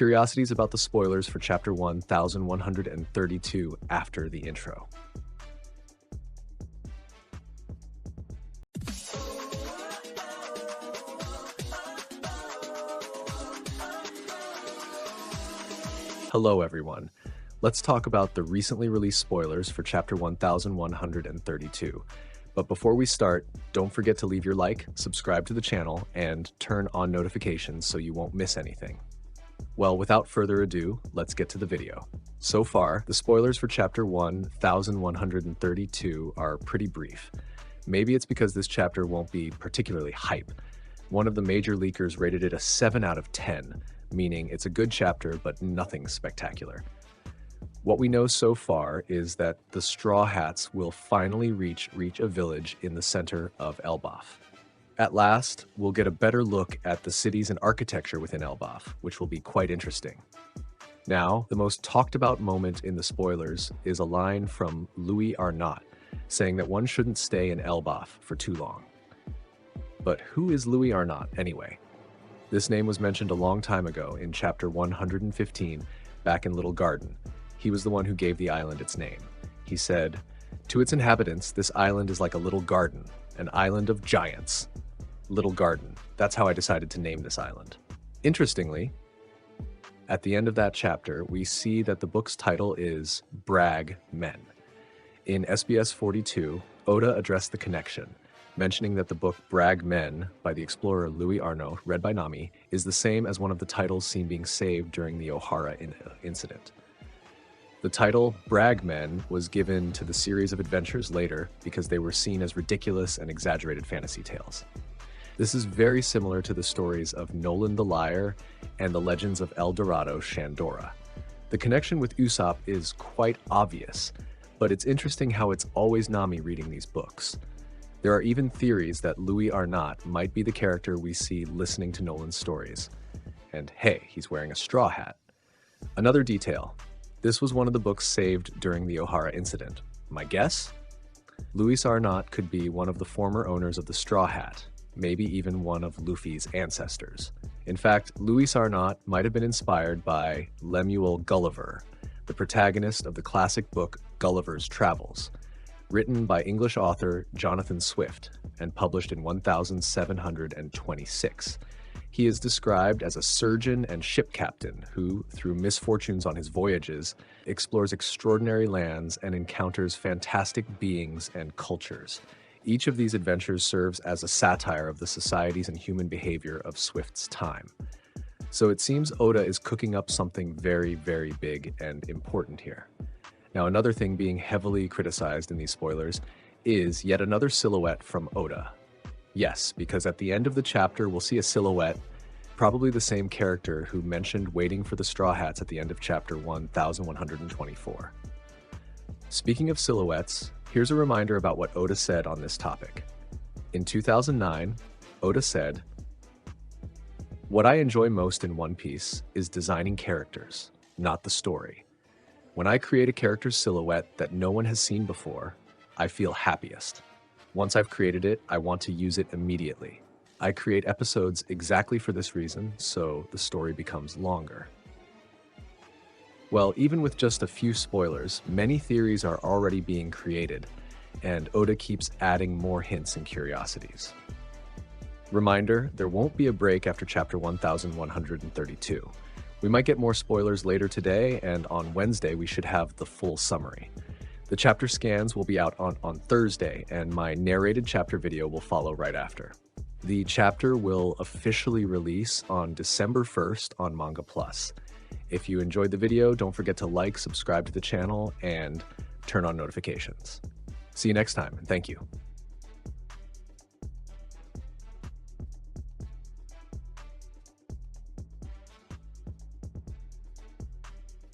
curiosities about the spoilers for Chapter 1132 after the intro. Hello everyone. Let's talk about the recently released spoilers for Chapter 1132. But before we start, don't forget to leave your like, subscribe to the channel, and turn on notifications so you won't miss anything. Well, without further ado, let's get to the video. So far, the spoilers for Chapter 1132 are pretty brief. Maybe it's because this chapter won't be particularly hype. One of the major leakers rated it a 7 out of 10, meaning it's a good chapter but nothing spectacular. What we know so far is that the Straw Hats will finally reach a village in the center of Elbaf. At last, we'll get a better look at the cities and architecture within Elbaf, which will be quite interesting. Now, the most talked about moment in the spoilers is a line from Louis Arnott, saying that one shouldn't stay in Elbaf for too long. But who is Louis Arnott anyway? This name was mentioned a long time ago in Chapter 115, back in Little Garden. He was the one who gave the island its name. He said, "To its inhabitants, this island is like a little garden, an island of giants." Little Garden. That's how I decided to name this island. Interestingly, at the end of that chapter, we see that the book's title is Brag Men. In SBS 42, Oda addressed the connection, mentioning that the book Brag Men by the explorer Louis Arnott, read by Nami, is the same as one of the titles seen being saved during the Ohara incident. The title Brag Men was given to the series of adventures later because they were seen as ridiculous and exaggerated fantasy tales. This is very similar to the stories of Nolan the Liar and the legends of El Dorado Shandora. The connection with Usopp is quite obvious, but it's interesting how it's always Nami reading these books. There are even theories that Louis Arnott might be the character we see listening to Nolan's stories. And hey, he's wearing a straw hat. Another detail. This was one of the books saved during the Ohara incident. My guess? Louis Arnott could be one of the former owners of the Straw Hat, maybe even one of Luffy's ancestors. In fact, Louis Arnott might have been inspired by Lemuel Gulliver, the protagonist of the classic book Gulliver's Travels, written by English author Jonathan Swift and published in 1726. He is described as a surgeon and ship captain who, through misfortunes on his voyages, explores extraordinary lands and encounters fantastic beings and cultures. Each of these adventures serves as a satire of the societies and human behavior of Swift's time. So it seems Oda is cooking up something very, very big and important here. Now, another thing being heavily criticized in these spoilers is yet another silhouette from Oda. Yes, because at the end of the chapter, we'll see a silhouette, probably the same character who mentioned waiting for the Straw Hats at the end of Chapter 1124. Speaking of silhouettes, here's a reminder about what Oda said on this topic. In 2009, Oda said, "What I enjoy most in One Piece is designing characters, not the story. When I create a character's silhouette that no one has seen before, I feel happiest. Once I've created it, I want to use it immediately. I create episodes exactly for this reason, so the story becomes longer." Well, even with just a few spoilers, many theories are already being created, and Oda keeps adding more hints and curiosities. Reminder, there won't be a break after Chapter 1132. We might get more spoilers later today, and on Wednesday we should have the full summary. The chapter scans will be out on Thursday, and my narrated chapter video will follow right after. The chapter will officially release on December 1st on Manga Plus. If you enjoyed the video, don't forget to like, subscribe to the channel, and turn on notifications. See you next time, and thank you.